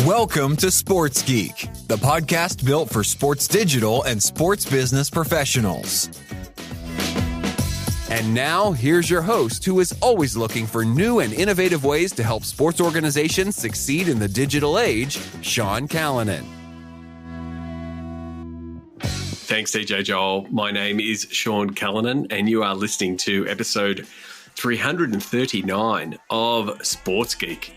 Welcome to Sports Geek, the podcast built for sports digital and sports business professionals. And now, here's your host, who is always looking for new and innovative ways to help sports organizations succeed in the digital age, Sean Callanan. Thanks, DJ Joel. My name is Sean Callanan, and you are listening to episode 339 of Sports Geek.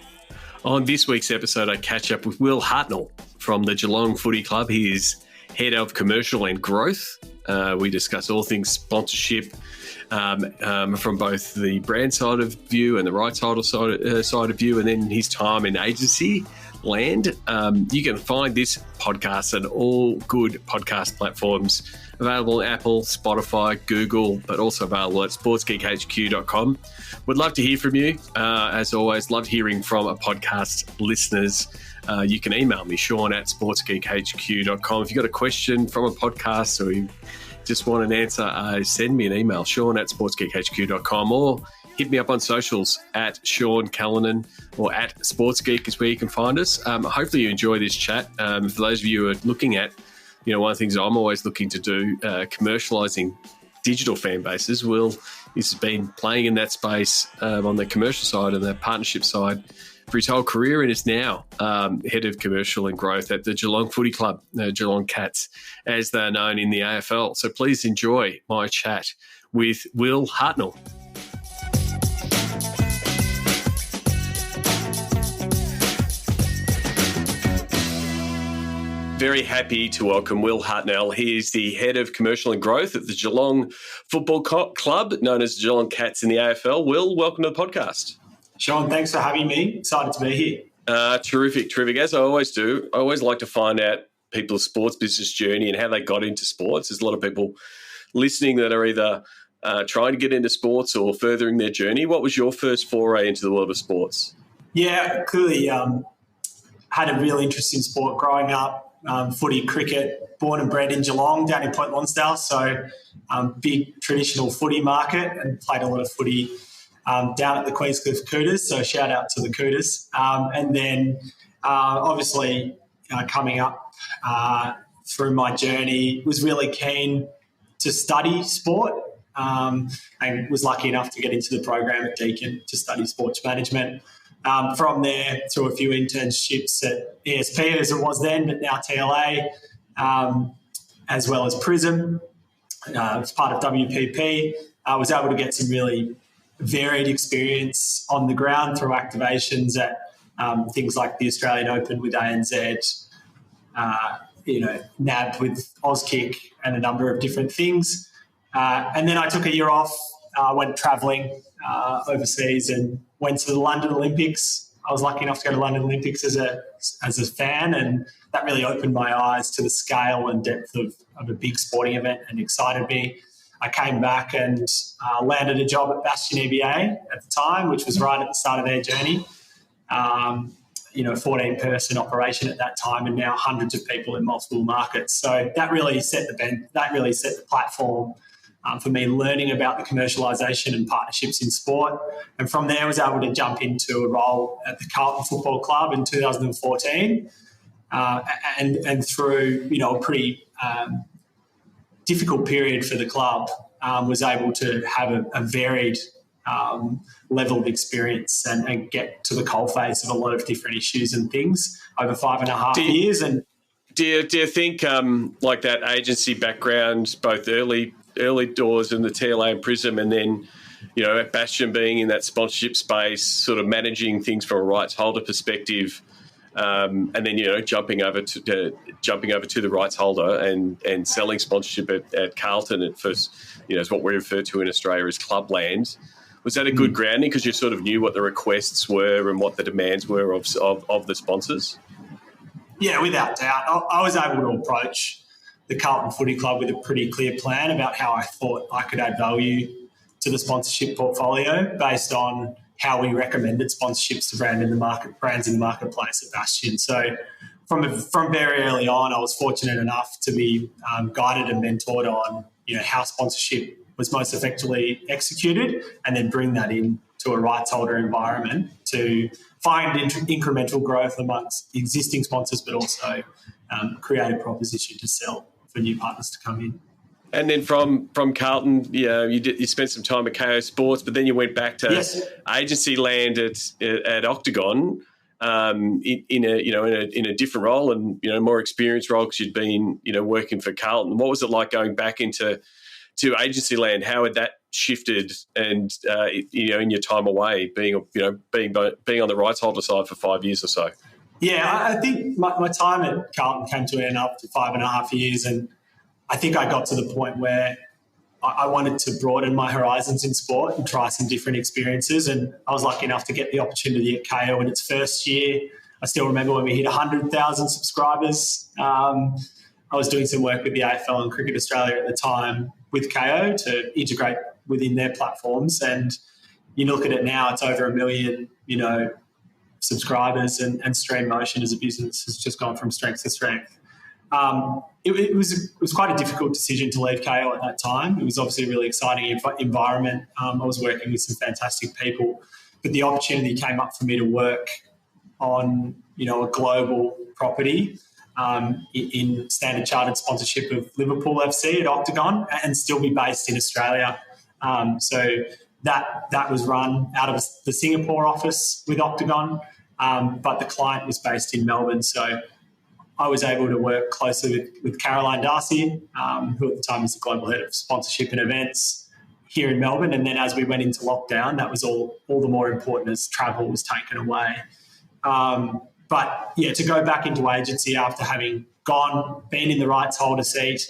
On this week's episode, I catch up with Will Hartnell from the Geelong Footy Club. He is head of commercial and growth. We discuss all things sponsorship from both the brand side of view and the right side of view, and then his time in agency land. You can find this podcast on all good podcast platforms, available on Apple, Spotify, Google, but also available at sportsgeekhq.com. Would love to hear from you. As always, love hearing from podcast listeners. You can email me, Sean at sportsgeekhq.com. If you've got a question from a podcast or you just want an answer, send me an email, Sean at sportsgeekhq.com, or hit me up on socials at Sean Callanan or at SportsGeek is where you can find us. Hopefully you enjoy this chat. For those of you who are looking at, one of the things I'm always looking to do, commercialising digital fan bases. Will has been playing in that space on the commercial side and the partnership side for his whole career, and is now head of commercial and growth at the Geelong Footy Club, Geelong Cats, as they're known in the AFL. So please enjoy my chat with Will Hartnell. Very happy to welcome Will Hartnell. He is the head of commercial and growth at the Geelong Football Club, known as Geelong Cats in the AFL. Will, welcome to the podcast. Sean, thanks for having me. Excited to be here. Terrific. As I always do, I always like to find out people's sports business journey and how they got into sports. There's a lot of people listening that are either trying to get into sports or furthering their journey. What was your first foray into the world of sports? Yeah, clearly had a real interest in sport growing up. Footy, cricket, born and bred in Geelong, down in Point Lonsdale, so big traditional footy market, and played a lot of footy down at the Queenscliff Cooters, so shout out to the Cooters. And then obviously coming up through my journey, was really keen to study sport, and was lucky enough to get into the program at Deakin to study sports management. From there, through a few internships at ESP, as it was then, but now TLA, as well as Prism, as part of WPP. I was able to get some really varied experience on the ground through activations at things like the Australian Open with ANZ, NAB with Auskick, and a number of different things. And then I took a year off, went travelling overseas and went to the London Olympics. I was lucky enough to go to London Olympics as a fan, and that really opened my eyes to the scale and depth of a big sporting event and excited me. I came back and landed a job at Bastion EBA at the time, which was right at the start of their journey. 14-person operation at that time, and now hundreds of people in multiple markets. So that really set the platform for me learning about the commercialisation and partnerships in sport. And from there I was able to jump into a role at the Carlton Football Club in 2014, and through a pretty difficult period for the club, was able to have a varied level of experience and get to the coalface of a lot of different issues and things over 5.5 years. And do you think like that agency background, both early doors in the TLA and Prism, and then at Bastion being in that sponsorship space, sort of managing things from a rights holder perspective, and then jumping over to the rights holder and selling sponsorship at Carlton at first, is what we refer to in Australia as clubland. Was that a good grounding because you sort of knew what the requests were and what the demands were of the sponsors? Yeah, without doubt. I was able to approach the Carlton Footy Club with a pretty clear plan about how I thought I could add value to the sponsorship portfolio based on how we recommended sponsorships to brands in the marketplace at Bastion. So from very early on, I was fortunate enough to be guided and mentored on how sponsorship was most effectively executed, and then bring that in to a rights holder environment to find incremental growth amongst existing sponsors, but also create a proposition to sell for new partners to come in. And then from Carlton, you spent some time at KO Sports, but then you went back to agency land at Octagon in a different role and more experienced role because you'd been working for Carlton. What was it like going back into agency land? How had that shifted? And in your time away, being on the rights holder side for 5 years or so. Yeah, I think my time at Carlton came to an end after 5.5 years, and I think I got to the point where I wanted to broaden my horizons in sport and try some different experiences. And I was lucky enough to get the opportunity at KO in its first year. I still remember when we hit 100,000 subscribers. I was doing some work with the AFL and Cricket Australia at the time with KO to integrate within their platforms. And you look at it now, it's over 1 million, subscribers, and Stream Motion as a business has just gone from strength to strength. It was quite a difficult decision to leave KO at that time. It was obviously a really exciting environment. I was working with some fantastic people, but the opportunity came up for me to work on, a global property in standard chartered sponsorship of Liverpool FC at Octagon and still be based in Australia. So that was run out of the Singapore office with Octagon, but the client was based in Melbourne. So I was able to work closely with Caroline Darcy, who at the time was the global head of sponsorship and events here in Melbourne. And then as we went into lockdown, that was all the more important as travel was taken away. But to go back into agency after having been in the rights holder seat,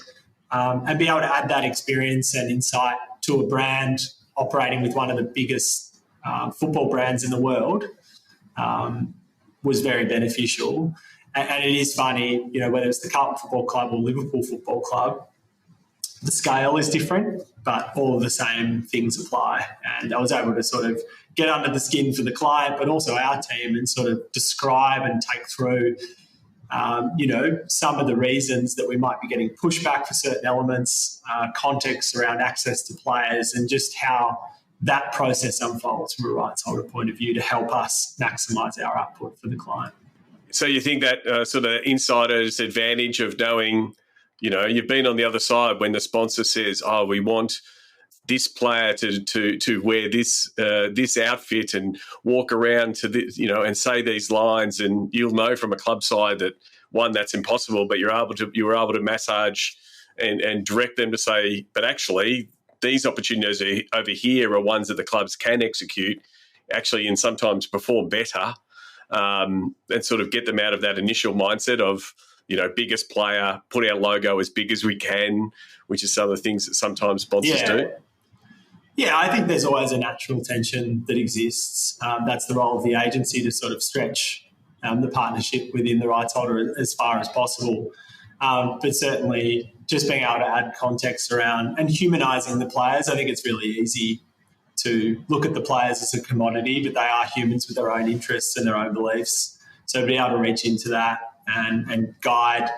and be able to add that experience and insight to a brand operating with one of the biggest football brands in the world was very beneficial. And it is funny, whether it's the Carlton Football Club or Liverpool Football Club, the scale is different, but all of the same things apply. And I was able to sort of get under the skin for the client, but also our team, and sort of describe and take through, some of the reasons that we might be getting pushback for certain elements, context around access to players, and just how that process unfolds from a rights holder point of view to help us maximise our output for the client. So you think that sort of insider's advantage of knowing, you've been on the other side when the sponsor says, "Oh, we want this player to wear this outfit and walk around to this, and say these lines," and you'll know from a club side that one, that's impossible, but you were able to massage and direct them to say, but actually these opportunities over here are ones that the clubs can execute, actually, and sometimes perform better. And sort of get them out of that initial mindset of, biggest player, put our logo as big as we can, which is some of the things that sometimes sponsors do. Yeah, I think there's always a natural tension that exists. That's the role of the agency to sort of stretch the partnership within the rights holder as far as possible. But certainly just being able to add context around and humanising the players, I think it's really easy to look at the players as a commodity, but they are humans with their own interests and their own beliefs. So being able to reach into that and guide,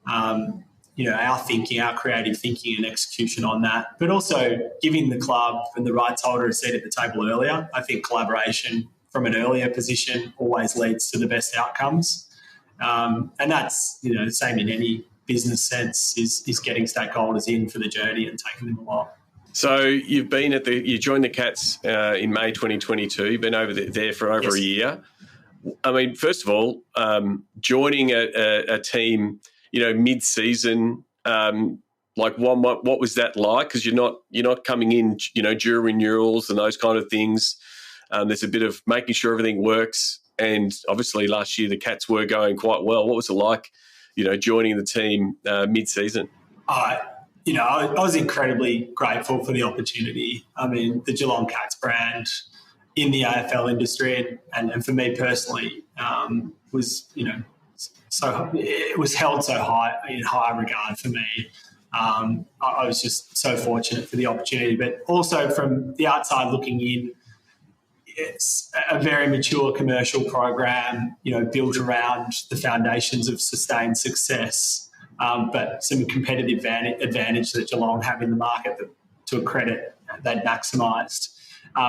our thinking, our creative thinking and execution on that, but also giving the club and the rights holder a seat at the table earlier. I think collaboration from an earlier position always leads to the best outcomes. And that's, the same in any business sense, is getting stakeholders in for the journey and taking them along. So you've been you joined the Cats in May 2022. You've been over there for over a year. I mean, first of all, joining a team, mid-season, what was that like? Because you're not coming in, during renewals and those kind of things. There's a bit of making sure everything works, and obviously last year the Cats were going quite well. What was it like, joining the team mid-season? I was incredibly grateful for the opportunity. I mean, the Geelong Cats brand in the AFL industry and for me personally was, it was held so high in high regard for me. I was just so fortunate for the opportunity, but also from the outside looking in, it's a very mature commercial program, built around the foundations of sustained success. But some competitive advantage that Geelong have in the market that, to a credit, they'd maximised.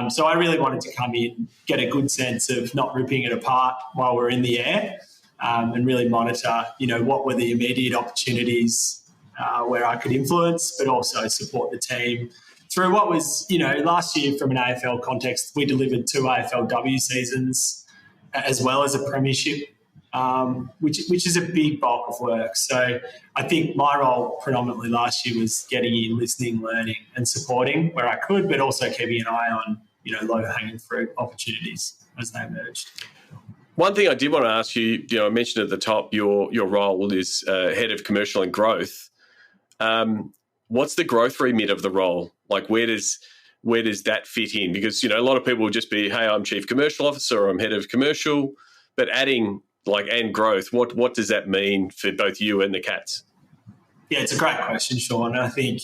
So I really wanted to come in, get a good sense of not ripping it apart while we're in the air, and really monitor, what were the immediate opportunities where I could influence, but also support the team through what was, last year from an AFL context, we delivered 2 AFLW seasons as well as a premiership, which is a big bulk of work. So I think my role predominantly last year was getting in, listening, learning and supporting where I could, but also keeping an eye on, low-hanging fruit opportunities as they emerged. One thing I did want to ask you, I mentioned at the top your role is head of commercial and growth. What's the growth remit of the role? Like, where does that fit in? Because, a lot of people will just be, hey, I'm chief commercial officer or I'm head of commercial, but adding and growth, what does that mean for both you and the Cats? Yeah, it's a great question, Sean. I think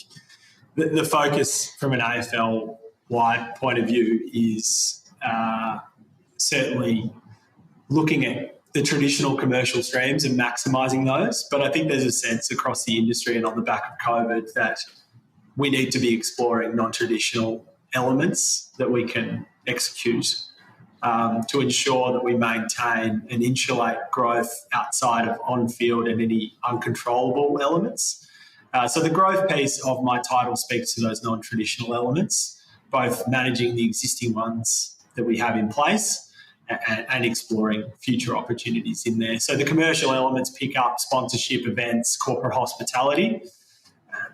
the focus from an AFL-wide point of view is certainly looking at the traditional commercial streams and maximising those. But I think there's a sense across the industry and on the back of COVID that we need to be exploring non-traditional elements that we can execute to ensure that we maintain and insulate growth outside of on-field and any uncontrollable elements. So the growth piece of my title speaks to those non-traditional elements, both managing the existing ones that we have in place and exploring future opportunities in there. So the commercial elements pick up sponsorship, events, corporate hospitality,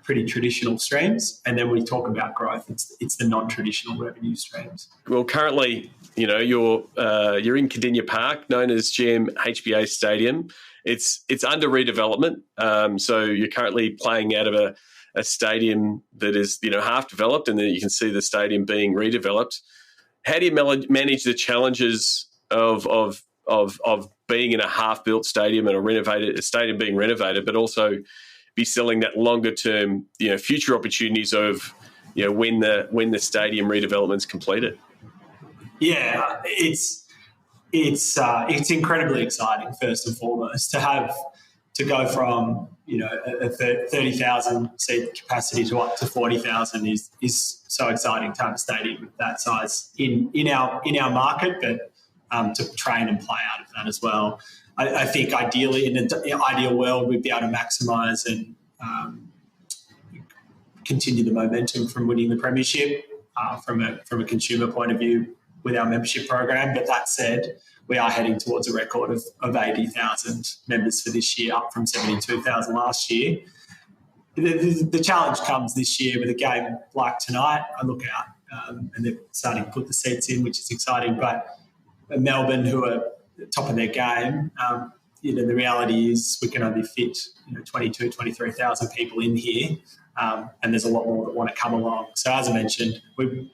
pretty traditional streams. And then we talk about growth. It's the non-traditional revenue streams. Well, currently, you're in Cardinia Park, known as GM HBA Stadium. It's under redevelopment. So you're currently playing out of a stadium that is, half developed, and then you can see the stadium being redeveloped. How do you manage the challenges of being in a half-built stadium and a stadium being renovated, but also be selling that longer-term, future opportunities of, when the stadium redevelopment's completed? Yeah, it's incredibly exciting. First and foremost, to go from a 30,000 seat capacity to up to 40,000 is so exciting to have a stadium of that size in our market, but to train and play out of that as well. I think ideally, in an ideal world, we'd be able to maximise and continue the momentum from winning the premiership from a consumer point of view with our membership program. But that said, we are heading towards a record of 80,000 members for this year, up from 72,000 last year. The challenge comes this year with a game like tonight. I look out and they're starting to put the seats in, which is exciting. But Melbourne, who are at the top of their game, the reality is we can only fit 22,000, 23,000 people in here. And there's a lot more that want to come along. So as I mentioned,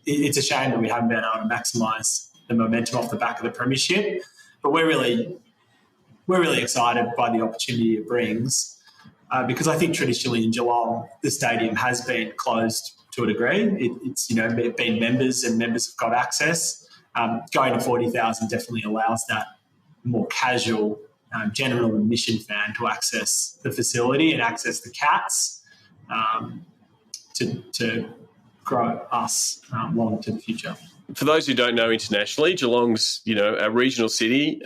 it's a shame that we haven't been able to maximise the momentum off the back of the premiership, but we're really excited by the opportunity it brings because I think traditionally in Geelong the stadium has been closed to a degree. It's been members and members have got access. Going to 40,000 definitely allows that more casual general admission fan to access the facility and access the Cats to grow us long into the future. For those who don't know internationally, Geelong's, a regional city,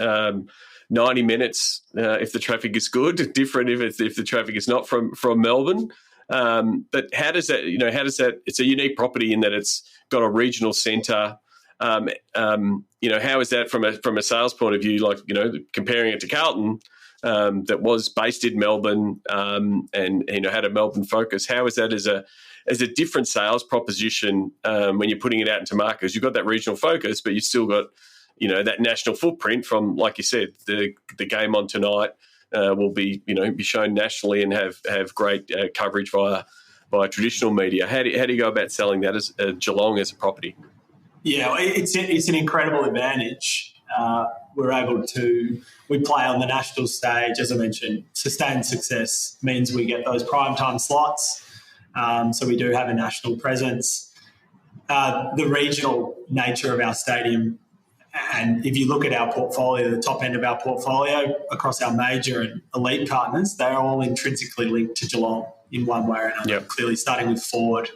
90 minutes if the traffic is good, different if the traffic is not from Melbourne. But how does that, it's a unique property in that it's got a regional centre. How is that from a sales point of view, comparing it to Carlton, that was based in Melbourne and had a Melbourne focus? How is that as a different sales proposition when you're putting it out into markets? You've got that regional focus, but you've still got that national footprint from, like you said, the game on tonight will be shown nationally and have great coverage via traditional media. How do you go about selling that as Geelong as a property? Yeah, it's an incredible advantage. We're able to play on the national stage, as I mentioned. Sustained success means we get those primetime slots, so we do have a national presence. The regional nature of our stadium, and if you look at our portfolio, the top end of our portfolio across our major and elite partners, they're all intrinsically linked to Geelong in one way or another. Yep. Clearly starting with Ford.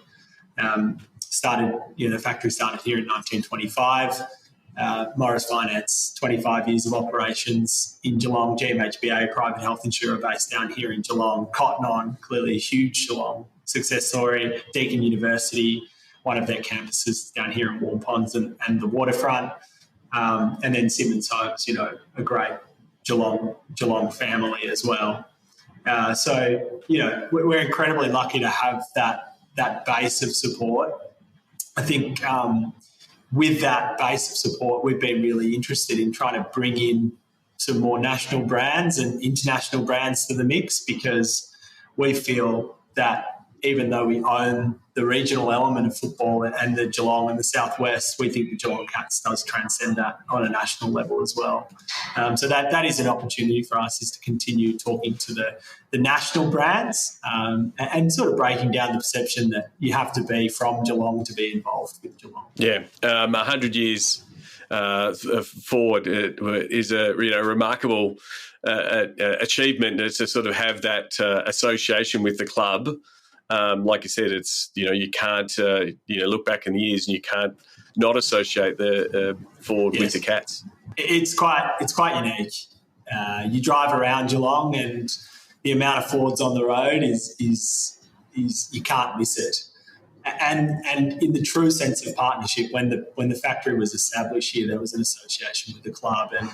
the factory started here in 1925. Morris Finance, 25 years of operations in Geelong. GMHBA, private health insurer based down here in Geelong. Cotton On, clearly a huge Geelong success story. Deakin University, one of their campuses down here in Warm Ponds and the waterfront. And then Simmons Homes, a great Geelong family as well. So we're incredibly lucky to have that base of support. I think with that base of support, we've been really interested in trying to bring in some more national brands and international brands to the mix, because we feel that even though we own the regional element of football and the Geelong and the Southwest, we think the Geelong Cats does transcend that on a national level as well. So that is an opportunity for us, is to continue talking to the national brands and sort of breaking down the perception that you have to be from Geelong to be involved with Geelong. Yeah, 100 years forward is a remarkable achievement to sort of have that association with the club. Like you said, it's you can't look back in the years and you can't not associate the Ford with the Cats. It's quite unique. You drive around Geelong and the amount of Fords on the road is you can't miss it. And in the true sense of partnership, when the factory was established here, there was an association with the club, and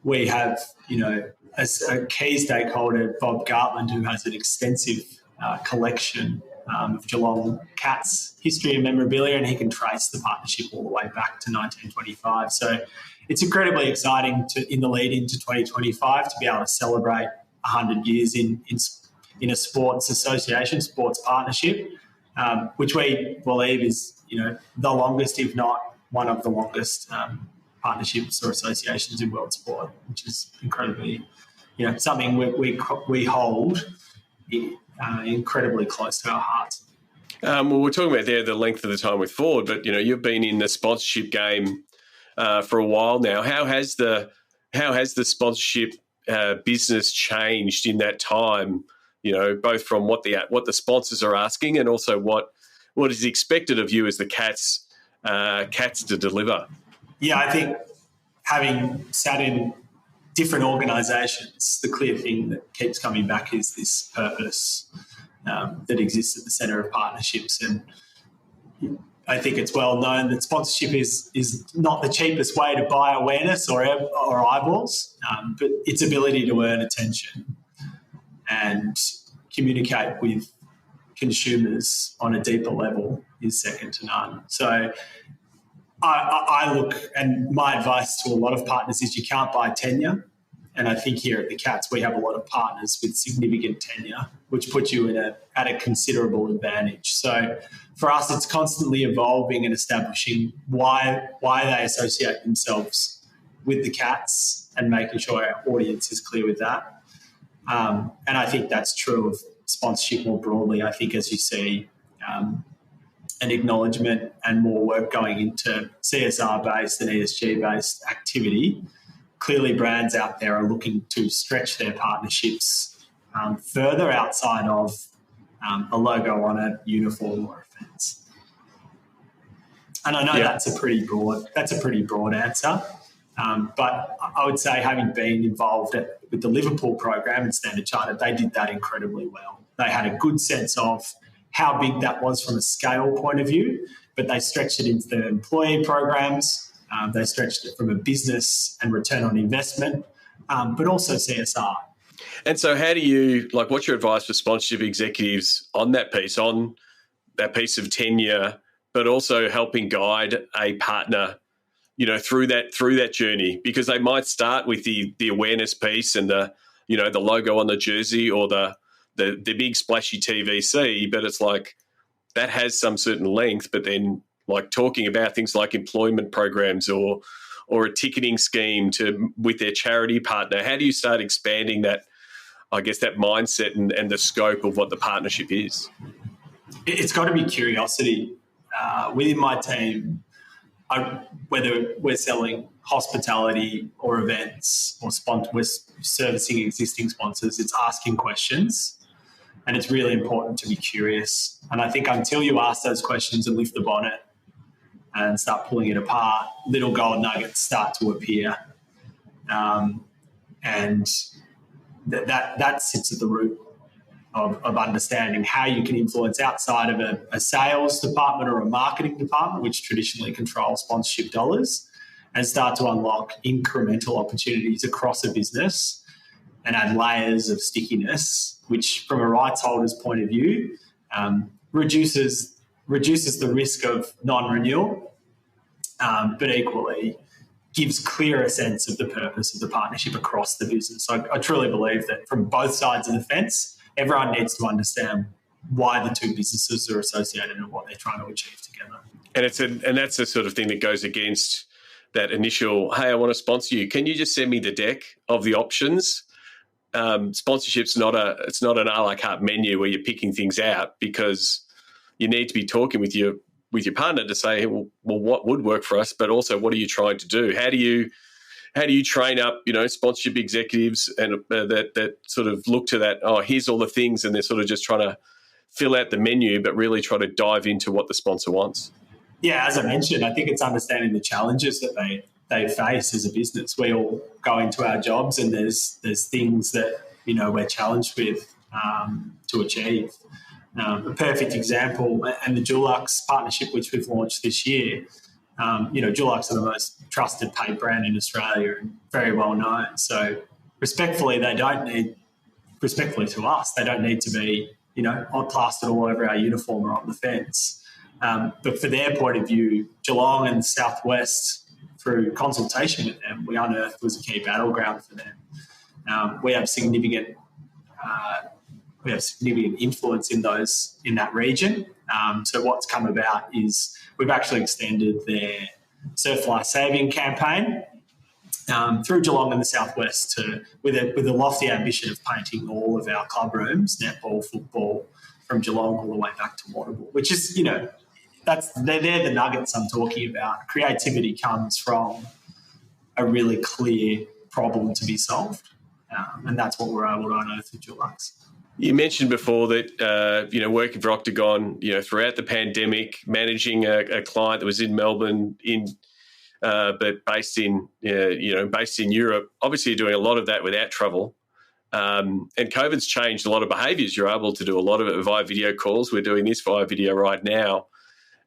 we have a key stakeholder, Bob Gartland, who has an extensive collection of Geelong Cats history and memorabilia, and he can trace the partnership all the way back to 1925. So it's incredibly exciting in the lead into 2025 to be able to celebrate 100 years in a sports association, sports partnership, which we believe is the longest, if not one of the longest partnerships or associations in world sport, which is incredibly something we hold incredibly close to our hearts. Well, we're talking about there the length of the time with Ford, but you've been in the sponsorship game for a while now. How has the sponsorship business changed in that time? Both from what the sponsors are asking and also what is expected of you as the Cats to deliver. Yeah, I think having sat in different organisations, the clear thing that keeps coming back is this purpose that exists at the centre of partnerships. And I think it's well known that sponsorship is not the cheapest way to buy awareness or eyeballs, but its ability to earn attention and communicate with consumers on a deeper level is second to none. So I look, and my advice to a lot of partners is you can't buy tenure. And I think here at the Cats, we have a lot of partners with significant tenure, which puts you at a considerable advantage. So for us, it's constantly evolving and establishing why they associate themselves with the Cats and making sure our audience is clear with that. And I think that's true of sponsorship more broadly. I think as you see an acknowledgement and more work going into CSR-based and ESG-based activity, clearly brands out there are looking to stretch their partnerships further outside of a logo on a uniform or a fence. And I know that's a pretty broad answer. But I would say, having been involved with the Liverpool program and Standard Chartered, they did that incredibly well. They had a good sense of how big that was from a scale point of view, but they stretched it into their employee programs. They stretched it from a business and return on investment, but also CSR. And so how do you, what's your advice for sponsorship executives on that piece of tenure, but also helping guide a partner through that journey? Because they might start with the awareness piece and the logo on the jersey or the big splashy TVC, but it's like that has some certain length. But then talking about things like employment programs or a ticketing scheme with their charity partner, how do you start expanding that, I guess, that mindset and the scope of what the partnership is? It's got to be curiosity. Within my team, whether we're selling hospitality or events or we're servicing existing sponsors, it's asking questions And it's really important to be curious. And I think until you ask those questions and lift the bonnet and start pulling it apart, little gold nuggets start to appear. And that sits at the root of understanding how you can influence outside of a sales department or a marketing department, which traditionally controls sponsorship dollars, and start to unlock incremental opportunities across a business and add layers of stickiness, which from a rights holder's point of view reduces the risk of non-renewal, but equally gives clearer sense of the purpose of the partnership across the business. So I truly believe that from both sides of the fence, everyone needs to understand why the two businesses are associated and what they're trying to achieve together. And that's the sort of thing that goes against that initial, hey, I want to sponsor you. Can you just send me the deck of the options? Sponsorship's not an a la carte menu where you're picking things out, because you need to be talking with your partner to say, well, what would work for us, but also what are you trying to do? How do you train up, sponsorship executives and that sort of look to that, oh, here's all the things, and they're sort of just trying to fill out the menu, but really try to dive into what the sponsor wants. Yeah, as I mentioned, I think it's understanding the challenges that they face as a business. We all go into our jobs and there's things that, we're challenged with to achieve. A perfect example, and the Dulux partnership, which we've launched this year, Dulux are the most trusted paid brand in Australia and very well known. So respectfully to us, they don't need to be, plastered all over our uniform or on the fence. But for their point of view, Geelong and Southwest, through consultation with them, we unearthed was a key battleground for them. We have significant influence in that region. So what's come about is we've actually extended their Surf Life Saving campaign through Geelong and the Southwest with a lofty ambition of painting all of our club rooms, netball, football, from Geelong all the way back to Waterville, which is, they're the nuggets I'm talking about. Creativity comes from a really clear problem to be solved, and that's what we're able to unearth with Dulux. You mentioned before that, working for Octagon, throughout the pandemic, managing a client that was in Melbourne, but based in Europe. Obviously, you're doing a lot of that without travel. And COVID's changed a lot of behaviours. You're able to do a lot of it via video calls. We're doing this via video right now.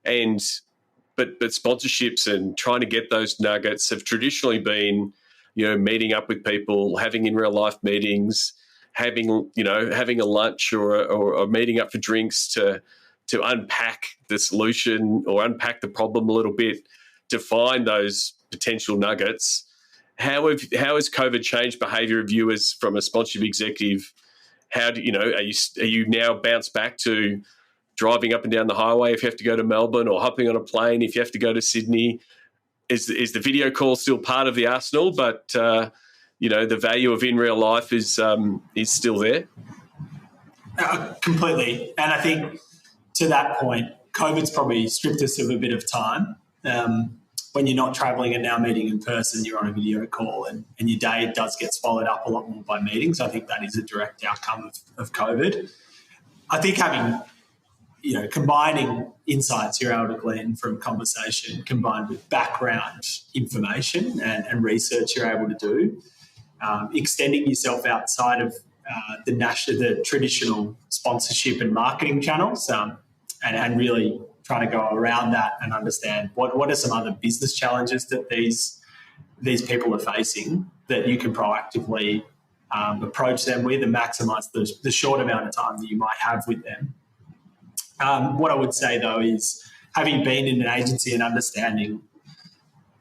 But sponsorships and trying to get those nuggets have traditionally been, meeting up with people, having in real life meetings, having a lunch or meeting up for drinks to unpack the solution or unpack the problem a little bit to find those potential nuggets. How has COVID changed behaviour of you as from a sponsorship executive? How do are you now bounced back to driving up and down the highway if you have to go to Melbourne, or hopping on a plane if you have to go to Sydney? Is the video call still part of the arsenal, but the value of in real life is still there? Completely. And I think to that point, COVID's probably stripped us of a bit of time. When you're not travelling and now meeting in person, you're on a video call, and your day does get swallowed up a lot more by meetings. I think that is a direct outcome of COVID. I think having, combining insights you're able to glean from conversation combined with background information and research you're able to do, extending yourself outside of the traditional sponsorship and marketing channels, and really trying to go around that and understand what are some other business challenges that these people are facing that you can proactively approach them with and maximise the short amount of time that you might have with them. What I would say, though, is having been in an agency and understanding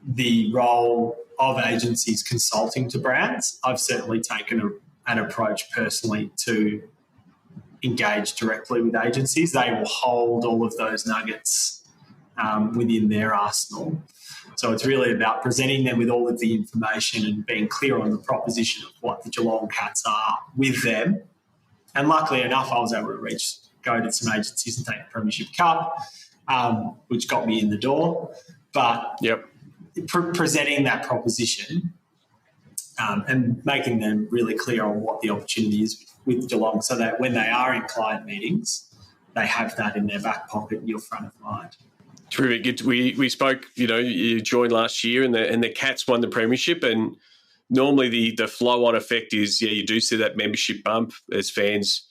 the role of agencies consulting to brands, I've certainly taken an approach personally to engage directly with agencies. They will hold all of those nuggets within their arsenal. So it's really about presenting them with all of the information and being clear on the proposition of what the Geelong Cats are with them. And luckily enough, I was able to go to some agencies and take the Premiership Cup, which got me in the door. But presenting that proposition and making them really clear on what the opportunity is with Geelong, so that when they are in client meetings, they have that in their back pocket and you're front of mind. Terrific. We spoke, you joined last year and the Cats won the premiership, and normally the flow-on effect is, you do see that membership bump as fans,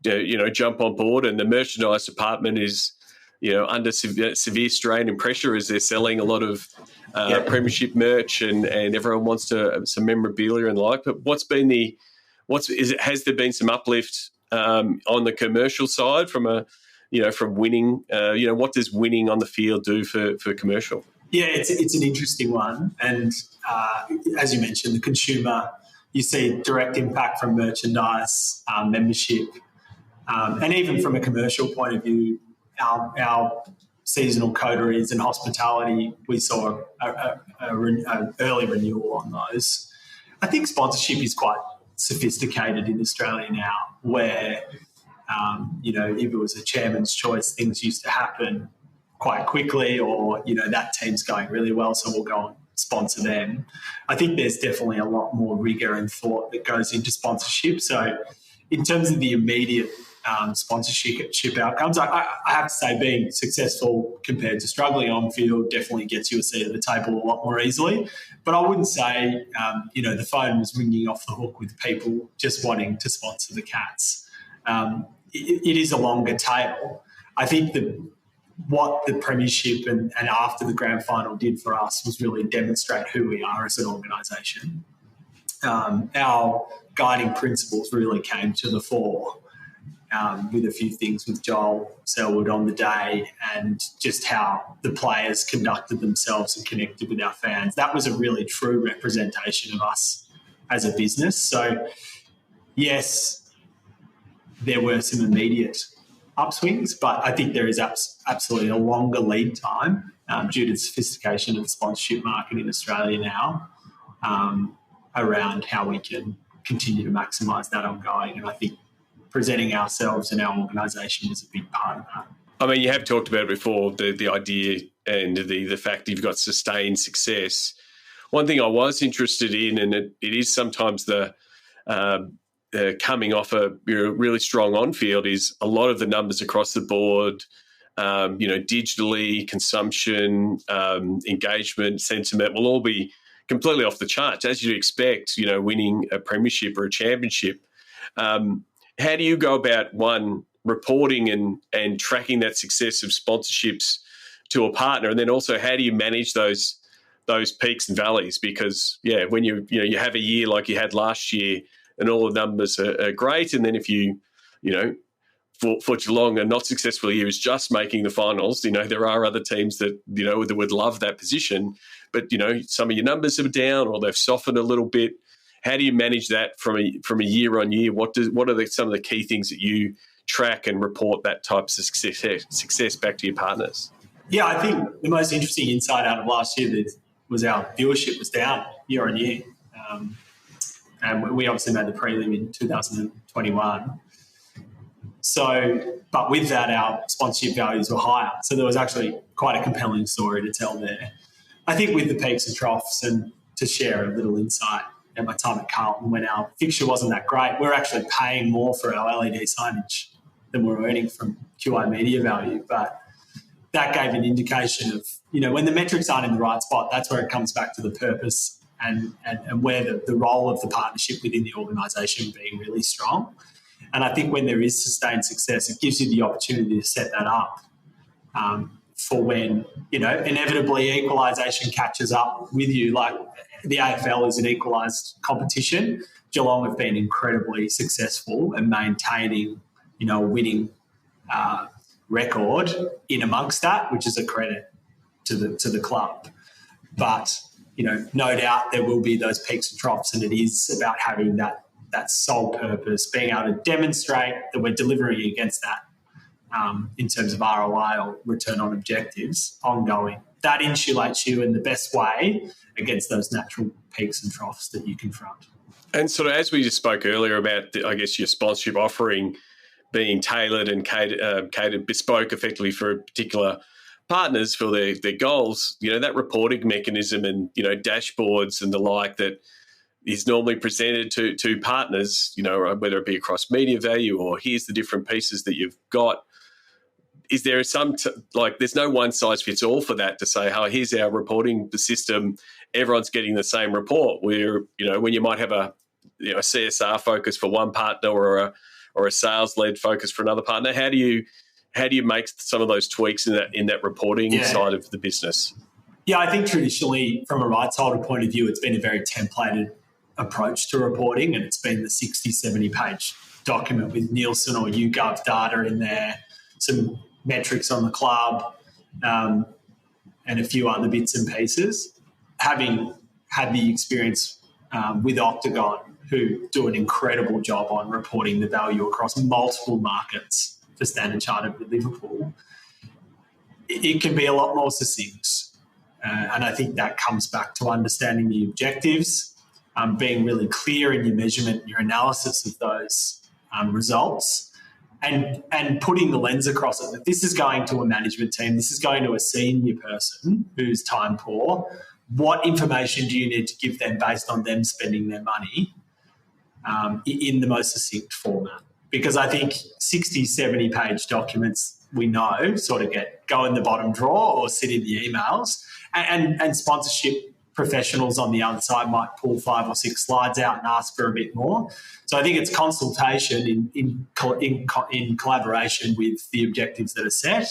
jump on board, and the merchandise department is, under severe strain and pressure as they're selling a lot of premiership merch and everyone wants some memorabilia and the like. But has there been some uplift on the commercial side from from winning? What does winning on the field do for commercial? Yeah, it's an interesting one. And as you mentioned, the consumer, you see direct impact from merchandise, membership, and even from a commercial point of view, our seasonal coteries and hospitality, we saw an early renewal on those. I think sponsorship is quite sophisticated in Australia now, where, if it was a chairman's choice, things used to happen quite quickly, or, that team's going really well, so we'll go and sponsor them. I think there's definitely a lot more rigor and thought that goes into sponsorship. So in terms of the immediate sponsorship outcomes, I have to say being successful compared to struggling on field definitely gets you a seat at the table a lot more easily. But I wouldn't say, the phone was ringing off the hook with people just wanting to sponsor the Cats. It is a longer tail. I think what the premiership and after the grand final did for us was really demonstrate who we are as an organisation. Our guiding principles really came to the fore, with a few things with Joel Selwood on the day, and just how the players conducted themselves and connected with our fans. That was a really true representation of us as a business. So, yes, there were some immediate upswings, but I think there is absolutely a longer lead time due to the sophistication of the sponsorship market in Australia now, around how we can continue to maximise that ongoing. And I think presenting ourselves and our organisation is a big part of that. I mean, you have talked about it before, the idea and the fact that you've got sustained success. One thing I was interested in, and it is sometimes the coming off a really strong on-field, is a lot of the numbers across the board, digitally, consumption, engagement, sentiment will all be completely off the charts, as you'd expect, winning a premiership or a championship. How do you go about, one, reporting and tracking that success of sponsorships to a partner, and then also how do you manage those peaks and valleys? Because when you have a year like you had last year and all the numbers are great, and then if you for Geelong a not successful year is just making the finals, there are other teams that that would love that position, but some of your numbers are down or they've softened a little bit. How do you manage that from a year on year? What are some of the key things that you track and report that type of success back to your partners? Yeah, I think the most interesting insight out of last year was our viewership was down year on year. And we obviously made the prelim in 2021. So, but with that, our sponsorship values were higher. So there was actually quite a compelling story to tell there. I think with the peaks and troughs, and to share a little insight, at my time at Carlton, when our fixture wasn't that great, we were actually paying more for our LED signage than we were earning from QI media value. But that gave an indication of, when the metrics aren't in the right spot, that's where it comes back to the purpose and where the role of the partnership within the organisation being really strong. And I think when there is sustained success, it gives you the opportunity to set that up for when, inevitably equalisation catches up with you. Like the AFL is an equalised competition. Geelong have been incredibly successful and maintaining, a winning record in amongst that, which is a credit to the club. But, no doubt there will be those peaks and troughs, and it is about having that sole purpose, being able to demonstrate that we're delivering against that in terms of ROI or return on objectives ongoing. That insulates you in the best way against those natural peaks and troughs that you confront. And sort of as we just spoke earlier about, your sponsorship offering being tailored and catered bespoke effectively for particular partners for their goals, that reporting mechanism and, dashboards and the like that is normally presented to partners, whether it be across media value or here's the different pieces that you've got. Is there there's no one size fits all for that to say, oh, here's our reporting system, everyone's getting the same report, where, when you might have a CSR focus for one partner or a sales led focus for another partner, how do you make some of those tweaks in that reporting side of the business? Yeah, I think traditionally, from a rights holder point of view, it's been a very templated approach to reporting, and it's been the 60, 70-page document with Nielsen or YouGov data in there, some metrics on the club, and a few other bits and pieces. Having had the experience with Octagon, who do an incredible job on reporting the value across multiple markets for Standard Chartered with Liverpool, it can be a lot more succinct. And I think that comes back to understanding the objectives, being really clear in your measurement and your analysis of those results, and putting the lens across it. That this is going to a management team, this is going to a senior person who's time poor. What information do you need to give them based on them spending their money in the most succinct format? Because I think 60, 70-page documents, we know, sort of go in the bottom drawer or sit in the emails. And sponsorship professionals on the other side might pull 5 or 6 slides out and ask for a bit more. So I think it's consultation in collaboration with the objectives that are set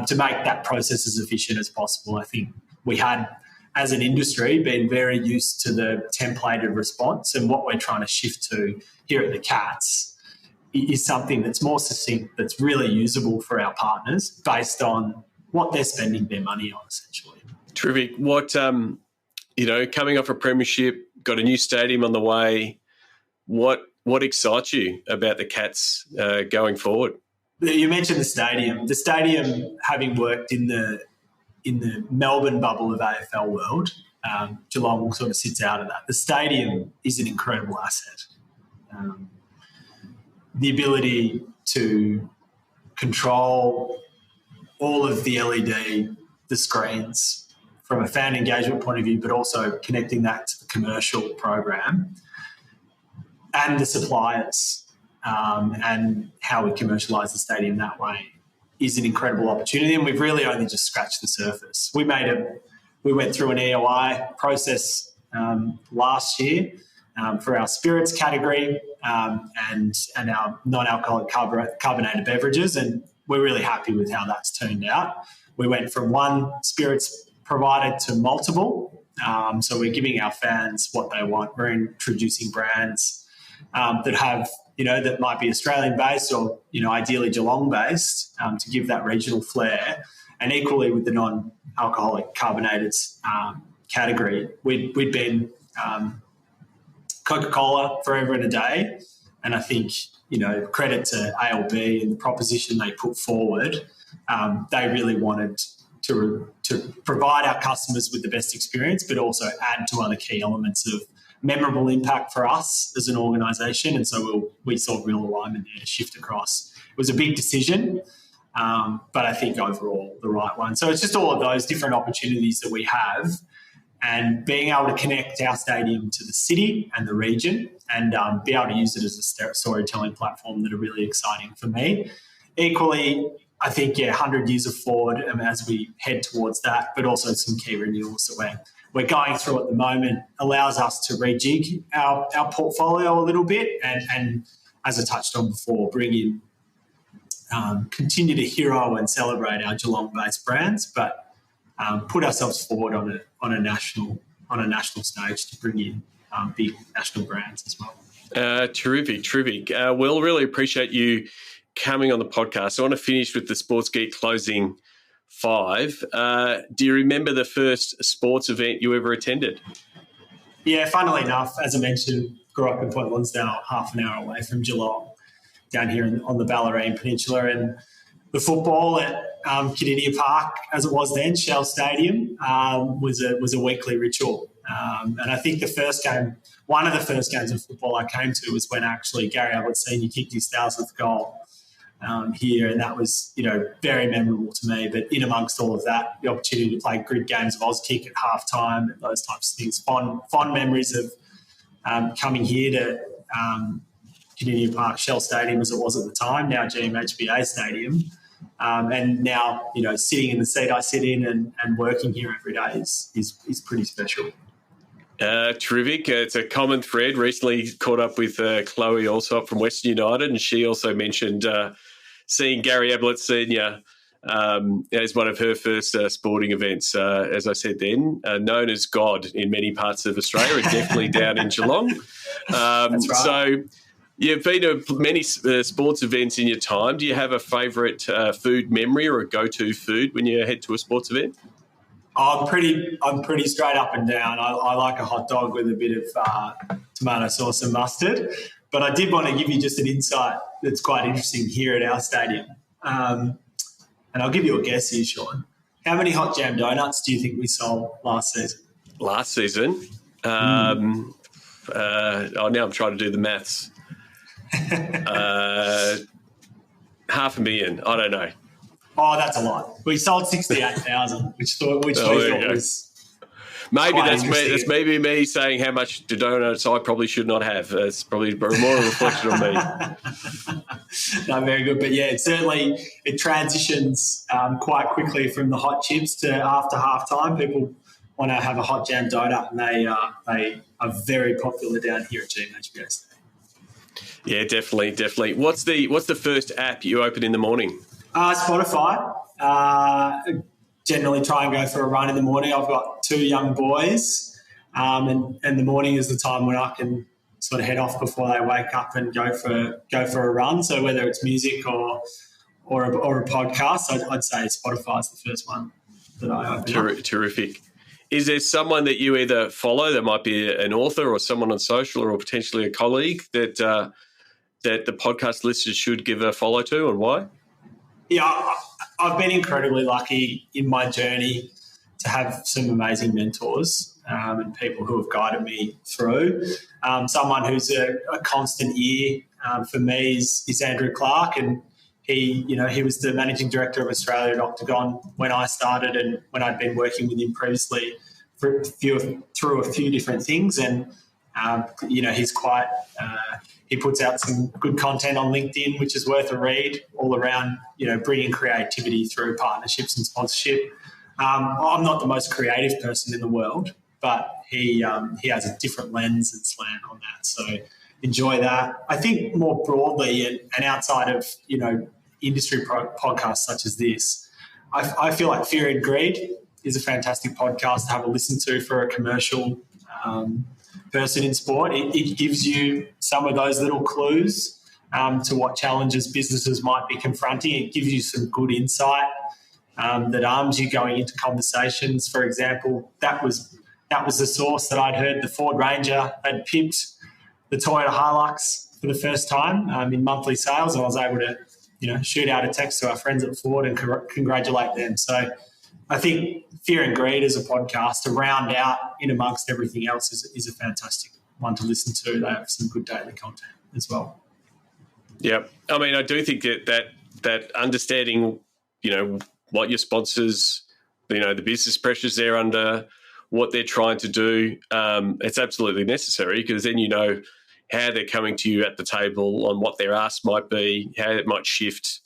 to make that process as efficient as possible. I think we had, as an industry, been very used to the templated response, and what we're trying to shift to here at the Cats is something that's more succinct, that's really usable for our partners based on what they're spending their money on, essentially. Terrific. What, coming off a premiership, got a new stadium on the way, what excites you about the Cats going forward? You mentioned the stadium. The stadium, having worked in the Melbourne bubble of AFL world, Geelong sort of sits out of that. The stadium is an incredible asset. The ability to control all of the LED, the screens, from a fan engagement point of view, but also connecting that to the commercial program and the suppliers and how we commercialise the stadium that way is an incredible opportunity, and we've really only just scratched the surface. We went through an EOI process last year for our spirits category and our non-alcoholic carbonated beverages, and we're really happy with how that's turned out. We went from one spirits provider to multiple, so we're giving our fans what they want. We're introducing brands that have, that might be Australian-based or, ideally Geelong-based to give that regional flair. And equally with the non-alcoholic carbonated category, we'd been Coca-Cola forever and a day, and I think, credit to ALB and the proposition they put forward. They really wanted to provide our customers with the best experience, but also add to other key elements of memorable impact for us as an organisation. And so we saw real alignment there to shift across. It was a big decision, but I think overall the right one. So it's just all of those different opportunities that we have, and being able to connect our stadium to the city and the region and be able to use it as a storytelling platform that are really exciting for me. Equally, I think, 100 years of forward as we head towards that, but also some key renewals that we're going through at the moment allows us to rejig our portfolio a little bit and as I touched on before, bring in, continue to hero and celebrate our Geelong-based brands, but put ourselves forward on a national stage to bring in big national brands as well. Terrific. We'll really appreciate you coming on the podcast. I want to finish with the Sports Geek closing 5. Do you remember the first sports event you ever attended? Yeah, funnily enough, as I mentioned, grew up in Point Lonsdale, half an hour away from Geelong, down here on the Bellarine Peninsula, and the football at Kardinia Park, as it was then, Shell Stadium, was a weekly ritual. And I think one of the first games of football I came to was when actually Gary Ablett Senior kicked his 1,000th goal here, and that was, very memorable to me. But in amongst all of that, the opportunity to play grid games of Auskick at halftime and those types of things, fond memories of coming here to Community Park Shell Stadium as it was at the time, now GMHBA Stadium, and now sitting in the seat I sit in and working here every day is pretty special. Terrific. It's a common thread. Recently caught up with Chloe Allsop from Western United, and she also mentioned seeing Gary Ablett Senior as one of her first sporting events. As I said then, known as God in many parts of Australia, and definitely down in Geelong. That's right. So you've been to many sports events in your time. Do you have a favourite food memory or a go-to food when you head to a sports event? I'm pretty straight up and down. I like a hot dog with a bit of tomato sauce and mustard. But I did want to give you just an insight that's quite interesting here at our stadium. And I'll give you a guess here, Sean. How many hot jam donuts do you think we sold last season? Last season? Now I'm trying to do the maths. 500,000. I don't know. Oh, that's a lot. We sold 68,000, which we thought was maybe quite that's me. That's maybe me saying how much donuts I probably should not have. That's probably more a reflection on me. No, very good. But yeah, it transitions quite quickly from the hot chips to after half time. People want to have a hot jam donut, and they are very popular down here at GMHBA. Yeah, definitely. What's the first app you open in the morning? Spotify. Generally try and go for a run in the morning. I've got 2 young boys, and the morning is the time when I can sort of head off before they wake up and go for a run. So whether it's music or a podcast, I'd say Spotify is the first one that I open. Terrific. Is there someone that you either follow that might be an author or someone on social or potentially a colleague that the podcast listeners should give a follow to, and why? Yeah, I've been incredibly lucky in my journey to have some amazing mentors and people who have guided me through. Someone who's a constant ear for me is Andrew Clark, and he was the managing director of Australia at Octagon when I started, and when I'd been working with him previously through a few different things, and he's quite. He puts out some good content on LinkedIn, which is worth a read, all around, bringing creativity through partnerships and sponsorship. I'm not the most creative person in the world, but he has a different lens and slant on that. So enjoy that. I think more broadly and outside of, industry podcasts such as this, I feel like Fear and Greed is a fantastic podcast to have a listen to for a commercial person in sport. It gives you some of those little clues to what challenges businesses might be confronting. It gives you some good insight that arms you going into conversations. For example, that was the source that I'd heard the Ford Ranger had pipped the Toyota Hilux for the first time in monthly sales, and I was able to shoot out a text to our friends at Ford and congratulate them. So I think Fear and Greed as a podcast to round out in amongst everything else is a fantastic one to listen to. They have some good daily content as well. Yeah. I mean, I do think that understanding, what your sponsors, the business pressures they're under, what they're trying to do, it's absolutely necessary, because then how they're coming to you at the table, on what their ask might be, how it might shift,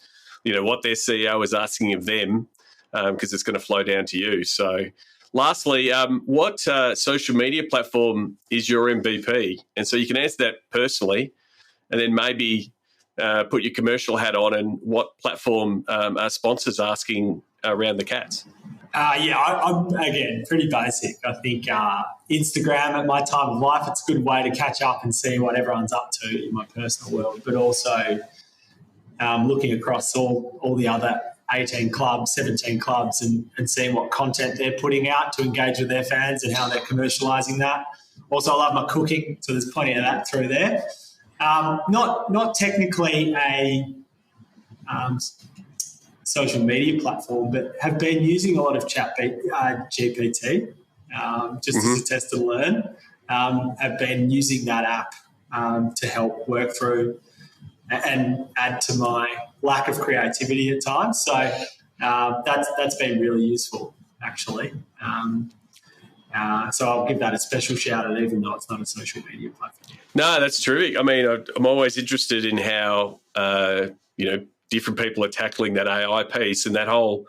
what their CEO is asking of them, because it's going to flow down to you. So lastly, what social media platform is your MVP? And so you can answer that personally, and then maybe put your commercial hat on, and what platform are sponsors asking around the Cats? I'm, again, pretty basic. I think Instagram at my time of life, it's a good way to catch up and see what everyone's up to in my personal world, but also looking across all the other 18 clubs, 17 clubs, and seeing what content they're putting out to engage with their fans and how they're commercialising that. Also, I love my cooking, so there's plenty of that through there. Not technically a social media platform, but have been using a lot of GPT just as a test and learn. Have been using that app to help work through and add to my lack of creativity at times. So that's been really useful, actually. So I'll give that a special shout out, even though it's not a social media platform. No, that's terrific. I mean, I'm always interested in how, different people are tackling that AI piece and that whole,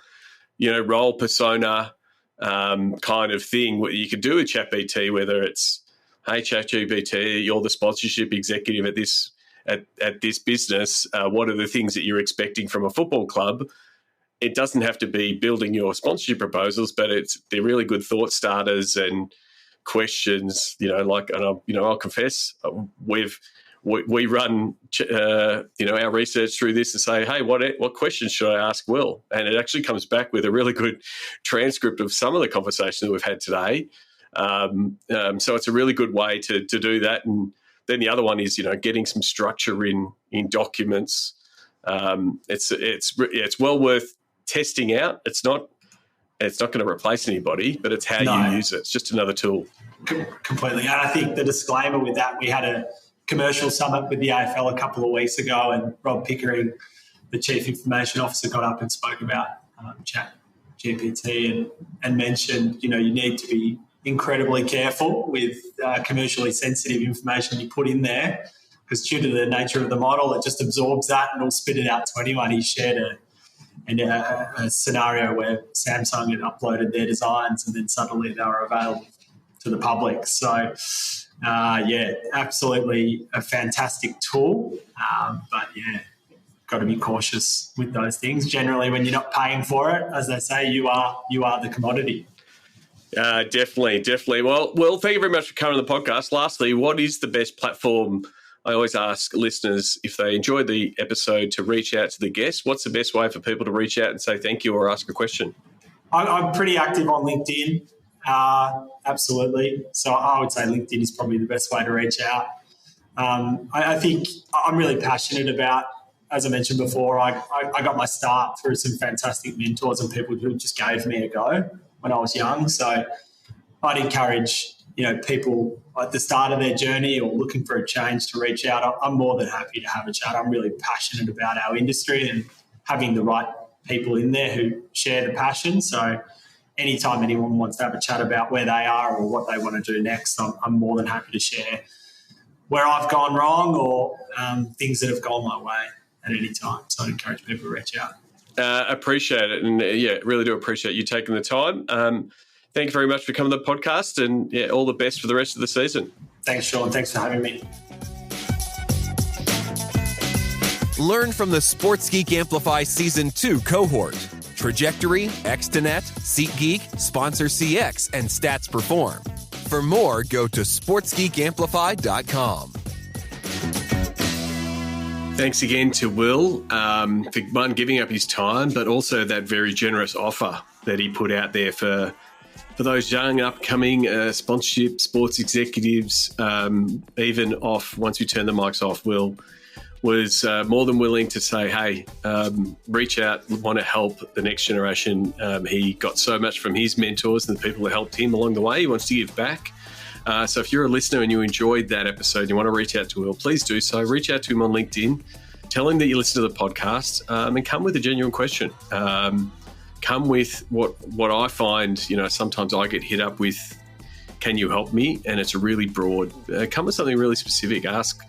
role persona kind of thing. What you could do with ChatGPT, whether it's, hey, ChatGPT, you're the sponsorship executive at this business. What are the things that you're expecting from a football club? It doesn't have to be building your sponsorship proposals, but they're really good thought starters and questions. I'll confess, we run our research through this and say, hey, what questions should I ask Will? And it actually comes back with a really good transcript of some of the conversation that we've had today. So it's a really good way to do that. And then the other one is getting some structure in documents. It's well worth testing out. It's not going to replace anybody, but it's how you use it. It's just another tool. Completely. And I think the disclaimer with that, we had a commercial summit with the AFL a couple of weeks ago, and Rob Pickering, the Chief Information Officer, got up and spoke about ChatGPT and mentioned, you need to be incredibly careful with commercially sensitive information you put in there, because due to the nature of the model, it just absorbs that and will spit it out to anyone. He shared a scenario where Samsung had uploaded their designs and then suddenly they were available to the public. So, absolutely a fantastic tool. But, got to be cautious with those things. Generally, when you're not paying for it, as they say, you are the commodity. Definitely. Well, thank you very much for coming on the podcast. Lastly, what is the best platform? I always ask listeners if they enjoyed the episode to reach out to the guests. What's the best way for people to reach out and say thank you or ask a question? I'm pretty active on LinkedIn. Absolutely. So I would say LinkedIn is probably the best way to reach out. I think I'm really passionate about, as I mentioned before, I got my start through some fantastic mentors and people who just gave me a go when I was young. So I'd encourage, people at the start of their journey or looking for a change to reach out. I'm more than happy to have a chat. I'm really passionate about our industry and having the right people in there who share the passion. So anytime anyone wants to have a chat about where they are or what they want to do next, I'm more than happy to share where I've gone wrong or things that have gone my way at any time. So I encourage people to reach out. Appreciate it. And really do appreciate you taking the time. Thank you very much for coming to the podcast, and all the best for the rest of the season. Thanks, Sean. Thanks for having me. Learn from the Sports Geek Amplify Season 2 cohort. Trajectory, Xtonet, SeatGeek, Sponsor CX, and Stats Perform. For more, go to sportsgeekamplify.com. Thanks again to Will for giving up his time, but also that very generous offer that he put out there for those young upcoming sponsorship sports executives. Even once we turn the mics off, Will was more than willing to say, hey, reach out, want to help the next generation. He got so much from his mentors and the people that helped him along the way. He wants to give back. So if you're a listener and you enjoyed that episode and you want to reach out to Will, please do so. Reach out to him on LinkedIn. Tell him that you listen to the podcast and come with a genuine question. Come with what I find, sometimes I get hit up with, can you help me? And it's really broad. Come with something really specific. Ask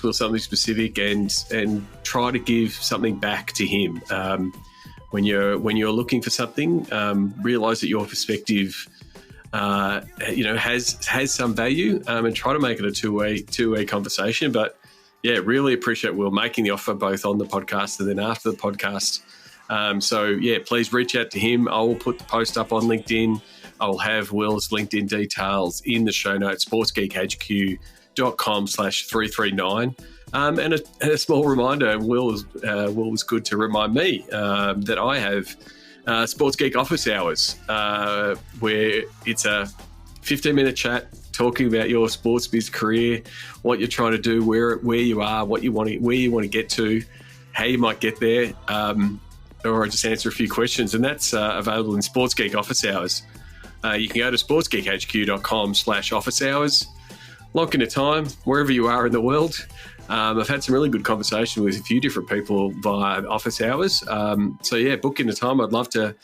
Will something specific and try to give something back to him. When you're looking for something, realise that your perspective has some value, and try to make it a two-way conversation. But really appreciate Will making the offer both on the podcast and then after the podcast. Please reach out to him. I will put the post up on LinkedIn. I will have Will's LinkedIn details in the show notes, sportsgeekhq.com/339. And a small reminder, Will was good to remind me that I have Sports Geek Office Hours, where it's a 15-minute chat talking about your sports biz career, what you're trying to do, where you are, where you want to get to, how you might get there, or just answer a few questions. And that's available in Sports Geek Office Hours. You can go to sportsgeekhq.com/office hours. Lock in a time, wherever you are in the world. I've had some really good conversation with a few different people via office hours. Book in a time. I'd love to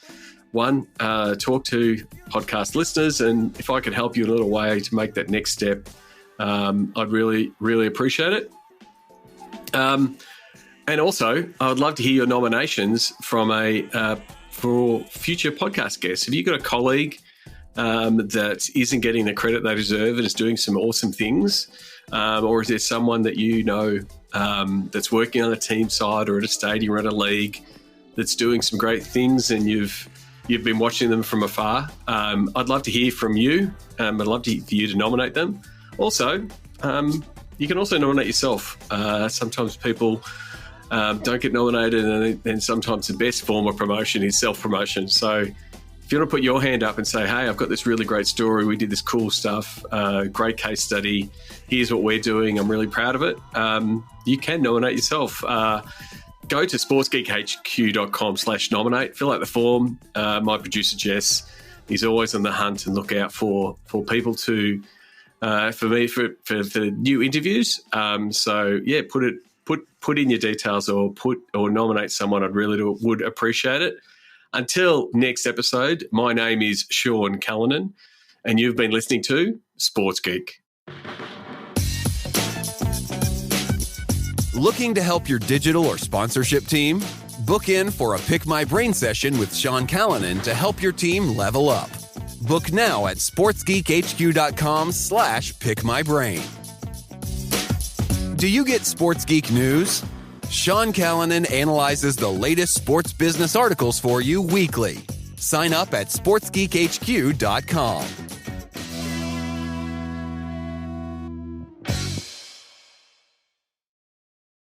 talk to podcast listeners, and if I could help you in a little way to make that next step, I'd really, really appreciate it. And also, I would love to hear your nominations from for future podcast guests. Have you got a colleague that isn't getting the credit they deserve and is doing some awesome things? Or is there someone that you know that's working on a team side or at a stadium or at a league that's doing some great things and you've been watching them from afar? I'd love to hear from you. I'd love for you to nominate them. Also, you can also nominate yourself. Sometimes people don't get nominated, and then sometimes the best form of promotion is self-promotion. So if you want to put your hand up and say, hey, I've got this really great story, we did this cool stuff, great case study, here's what we're doing, I'm really proud of it, you can nominate yourself. Go to sportsgeekhq.com/nominate, fill out the form. My producer, Jess, is always on the hunt and look out for people to, for new interviews. So yeah, put in your details or nominate someone. I'd really would appreciate it. Until next episode, my name is Sean Callanan, and you've been listening to Sports Geek. Looking to help your digital or sponsorship team? Book in for a Pick My Brain session with Sean Callanan to help your team level up. Book now at sportsgeekhq.com/pickmybrain. Do you get Sports Geek news? Sean Callanan analyzes the latest sports business articles for you weekly. Sign up at sportsgeekhq.com.